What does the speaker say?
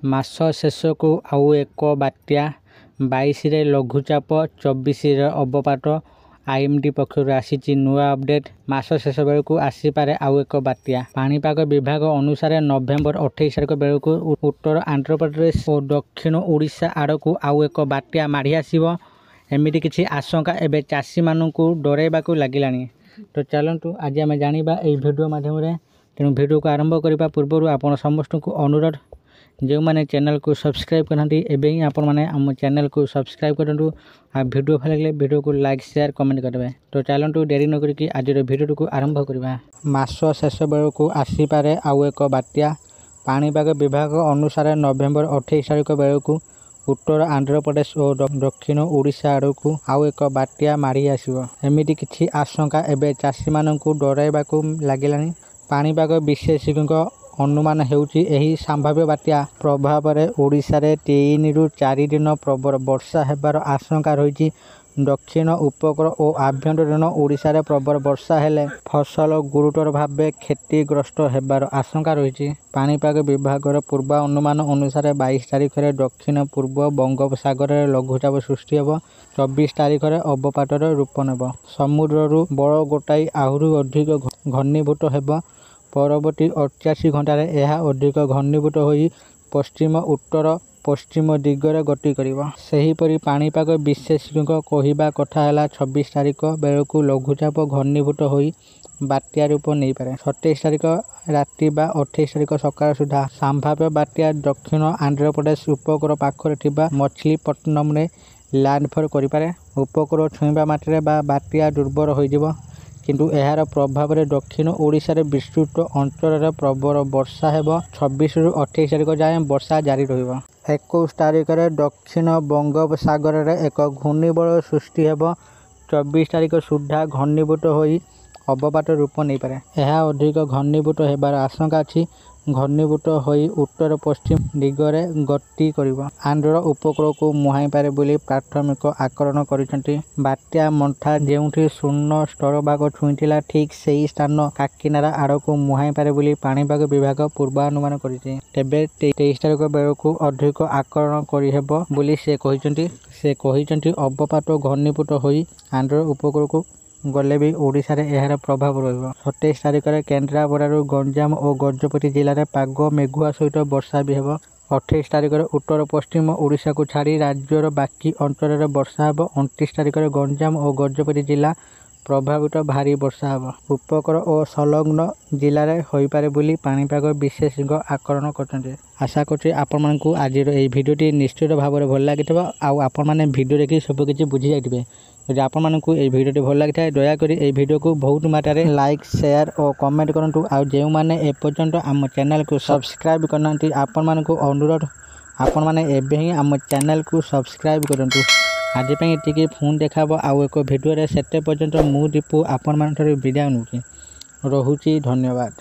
ମାସ ଶେଷକୁ ଆଉ ଏକ ବାତ୍ୟା, 22ରେ ଲଘୁଚାପ, 24ରେ ଅବପାତ। IMD ପକ୍ଷରୁ ଆସିଛି ନୂଆ ଅପଡେଟ୍। ମାସ ଶେଷ ବେଳକୁ ଆସିପାରେ ଆଉ ଏକ ବାତ୍ୟା। ପାଣିପାଗ ବିଭାଗ ଅନୁସାରେ ନଭେମ୍ବର 28 ତାରିଖ ବେଳକୁ ଉତ୍ତର ଆନ୍ଧ୍ରପ୍ରଦେଶ ଓ ଦକ୍ଷିଣ ଓଡ଼ିଶା ଆଡ଼କୁ ଆଉ ଏକ ବାତ୍ୟା ମାଡ଼ି ଆସିବ। ଏମିତି କିଛି ଆଶଙ୍କା ଏବେ ଚାଷୀମାନଙ୍କୁ ଡରାଇବାକୁ ଲାଗିଲାଣି। ତ ଚାଲନ୍ତୁ ଆଜି ଆମେ ଜାଣିବା ଏହି ଭିଡ଼ିଓ ମାଧ୍ୟମରେ। ତେଣୁ ଭିଡ଼ିଓକୁ ଆରମ୍ଭ କରିବା ପୂର୍ବରୁ ଆପଣ ସମସ୍ତଙ୍କୁ ଅନୁରୋଧ, ଯେଉଁମାନେ ଚ୍ୟାନେଲକୁ ସବସ୍କ୍ରାଇବ୍ କରିନାହାନ୍ତି ଏବେ ହିଁ ଆପଣମାନେ ଆମ ଚ୍ୟାନେଲକୁ ସବସ୍କ୍ରାଇବ୍ କରନ୍ତୁ। ଆଉ ଭିଡ଼ିଓ ଭଲ ଲାଗିଲେ ଭିଡ଼ିଓକୁ ଲାଇକ୍, ସେୟାର, କମେଣ୍ଟ କରିଦେବେ। ତ ଚାଲନ୍ତୁ ଡେରି ନ କରିକି ଆଜିର ଭିଡ଼ିଓଟିକୁ ଆରମ୍ଭ କରିବା। ମାସ ଶେଷ ବେଳକୁ ଆସିପାରେ ଆଉ ଏକ ବାତ୍ୟା। ପାଣିପାଗ ବିଭାଗ ଅନୁସାରେ ନଭେମ୍ବର 28 ତାରିଖ ବେଳକୁ ଉତ୍ତର ଆନ୍ଧ୍ରପ୍ରଦେଶ ଓ ଦକ୍ଷିଣ ଓଡ଼ିଶା ଆଡ଼କୁ ଆଉ ଏକ ବାତ୍ୟା ମାଡ଼ି ଆସିବ। ଏମିତି କିଛି ଆଶଙ୍କା ଏବେ ଚାଷୀମାନଙ୍କୁ ଡରାଇବାକୁ ଲାଗିଲାଣି। ପାଣିପାଗ ବିଶେଷଜ୍ଞଙ୍କ ଅନୁମାନ ହେଉଛି ଏହି ସମ୍ଭାବ୍ୟ ବାତ୍ୟା ପ୍ରଭାବରେ ଓଡ଼ିଶାରେ 3 ରୁ 4 ଦିନ ପ୍ରବଳ ବର୍ଷା ହେବାର ଆଶଙ୍କା ରହିଛି। ଦକ୍ଷିଣ ଉପକୂଳ ଓ ଆଭ୍ୟନ୍ତରୀଣ ଓଡ଼ିଶାରେ ପ୍ରବଳ ବର୍ଷା ହେଲେ ଫସଲ ଗୁରୁତର ଭାବେ କ୍ଷତିଗ୍ରସ୍ତ ହେବାର ଆଶଙ୍କା ରହିଛି। ପାଣିପାଗ ବିଭାଗର ପୂର୍ବାନୁମାନ ଅନୁସାରେ 22 ତାରିଖରେ ଦକ୍ଷିଣ ପୂର୍ବ ବଙ୍ଗୋପସାଗରରେ ଲଘୁଚାପ ସୃଷ୍ଟି ହେବ। 24 ତାରିଖରେ ଅବପାତର ରୂପ ନେବ। ସମୁଦ୍ରରୁ ବଳ ଗୋଟାଇ ଆହୁରି ଅଧିକ ଘନୀଭୂତ ହେବ। ପରବର୍ତ୍ତୀ 88 ଘଣ୍ଟାରେ ଏହା ଅଧିକ ଘନୀଭୂତ ହୋଇ ପଶ୍ଚିମ ଉତ୍ତର ପଶ୍ଚିମ ଦିଗରେ ଗତି କରିବ। ସେହିପରି ପାଣିପାଗ ବିଶେଷଜ୍ଞଙ୍କ କହିବା କଥା ହେଲା 24 ତାରିଖ ବେଳକୁ ଲଘୁଚାପ ଘନୀଭୂତ ହୋଇ ବାତ୍ୟା ରୂପ ନେଇପାରେ। 27 ତାରିଖ ରାତି ବା 28 ତାରିଖ ସକାଳ ସୁଦ୍ଧା ସମ୍ଭାବ୍ୟ ବାତ୍ୟା ଦକ୍ଷିଣ ଆନ୍ଧ୍ରପ୍ରଦେଶ ଉପକୂଳ ପାଖରେ ଥିବା ମଛଲିପଟ୍ଟନମରେ ଲ୍ୟାଣ୍ଡଫଲ୍ କରିପାରେ। ଉପକୂଳ ଛୁଇଁବା ମାତ୍ରେ ବା ବାତ୍ୟା ଦୁର୍ବଳ ହୋଇଯିବ। କିନ୍ତୁ ଏହାର ପ୍ରଭାବରେ ଦକ୍ଷିଣ ଓଡ଼ିଶାରେ ବିସ୍ତୃତ ଅଞ୍ଚଳରେ ପ୍ରବଳ ବର୍ଷା ହେବ। 26 ରୁ 28 ତାରିଖ ଯାଏଁ ବର୍ଷା ଜାରି ରହିବ। 21 ତାରିଖରେ ଦକ୍ଷିଣ ବଙ୍ଗୋପସାଗରରେ ଏକ ଘୂର୍ଣ୍ଣିବଳୟ ସୃଷ୍ଟି ହେବ। 24 ତାରିଖ ସୁଦ୍ଧା ଘନୀଭୂତ ହୋଇ ଅବପାତ ରୂପ ନେଇପାରେ। ଏହା ଅଧିକ ଘନୀଭୂତ ହେବାର ଆଶଙ୍କା ଅଛି। ଘନୀଭୂତ ହୋଇ ଉତ୍ତର ପଶ୍ଚିମ ଦିଗରେ ଗତି କରିବ। ଆନ୍ଧ୍ର ଉପକୂଳକୁ ମୁହାଁଇପାରେ ବୋଲି ପ୍ରାଥମିକ ଆକଳନ କରିଛନ୍ତି। ବାତ୍ୟା ମନ୍ଥା ଯେଉଁଠି ଶୂନ୍ୟ ସ୍ଥଳଭାଗ ଛୁଇଁଥିଲା ଠିକ୍ ସେହି ସ୍ଥାନ କାକିନାଡା ଆଡ଼କୁ ମୁହାଁଇପାରେ ବୋଲି ପାଣିପାଗ ବିଭାଗ ପୂର୍ବାନୁମାନ କରିଛି। ତେବେ 23 ତାରିଖ ବେଳକୁ ଅଧିକ ଆକଳନ କରିହେବ ବୋଲି ସେ କହିଛନ୍ତି ଅବପାତ ଘନୀଭୂତ ହୋଇ ଆନ୍ଧ୍ର ଉପକୂଳକୁ ଗଲେ ବି ଓଡ଼ିଶାରେ ଏହାର ପ୍ରଭାବ ରହିବ। 27 ତାରିଖରେ କେନ୍ଦ୍ରାପଡ଼ାରୁ ଗଞ୍ଜାମ ଓ ଗଜପତି ଜିଲ୍ଲାରେ ପାଗ ମେଘୁଆ ସହିତ ବର୍ଷା ବି ହେବ। 28 ତାରିଖରେ ଉତ୍ତର ପଶ୍ଚିମ ଓଡ଼ିଶାକୁ ଛାଡ଼ି ରାଜ୍ୟର ବାକି ଅଞ୍ଚଳରେ ବର୍ଷା ହେବ। 29 ତାରିଖରେ ଗଞ୍ଜାମ ଓ ଗଜପତି ଜିଲ୍ଲା ପ୍ରଭାବିତ ଭାରୀ ବର୍ଷା ହେବ। ଉପକୂଳ ଓ ସଂଲଗ୍ନ ଜିଲ୍ଲାରେ ହୋଇପାରେ ବୋଲି ପାଣିପାଗ ବିଶେଷଜ୍ଞ ଆକଳନ କରିଛନ୍ତି। ଆଶା କରୁଛି ଆପଣମାନଙ୍କୁ ଆଜିର ଏହି ଭିଡ଼ିଓଟି ନିଶ୍ଚିତ ଭାବରେ ଭଲ ଲାଗିଥିବ ଆଉ ଆପଣମାନେ ଭିଡ଼ିଓ ଦେଖି ସବୁକିଛି ବୁଝି ଯାଇଥିବେ। ଯଦି ଆପଣମାନଙ୍କୁ ଏହି ଭିଡ଼ିଓଟି ଭଲ ଲାଗିଥାଏ ଦୟାକରି ଏହି ଭିଡ଼ିଓକୁ ବହୁତ ମାତ୍ରାରେ ଲାଇକ୍, ସେୟାର ଓ କମେଣ୍ଟ କରନ୍ତୁ। ଆଉ ଯେଉଁମାନେ ଏପର୍ଯ୍ୟନ୍ତ ଆମ ଚ୍ୟାନେଲକୁ ସବସ୍କ୍ରାଇବ୍ କରିନାହାନ୍ତି ଆପଣମାନଙ୍କୁ ଅନୁରୋଧ, ଆପଣମାନେ ଏବେ ହିଁ ଆମ ଚ୍ୟାନେଲକୁ ସବସ୍କ୍ରାଇବ୍ କରନ୍ତୁ। ଆଜି ପାଇଁ ଏତିକି, ପୁଣି ଦେଖାହେବ ଆଉ ଏକ ଭିଡ଼ିଓରେ। ସେତେ ପର୍ଯ୍ୟନ୍ତ ମୁଁ ଦୀପୁ ଆପଣମାନଙ୍କଠାରୁ ବିଦାୟ ନେଉଛି। ରହୁଛି, ଧନ୍ୟବାଦ।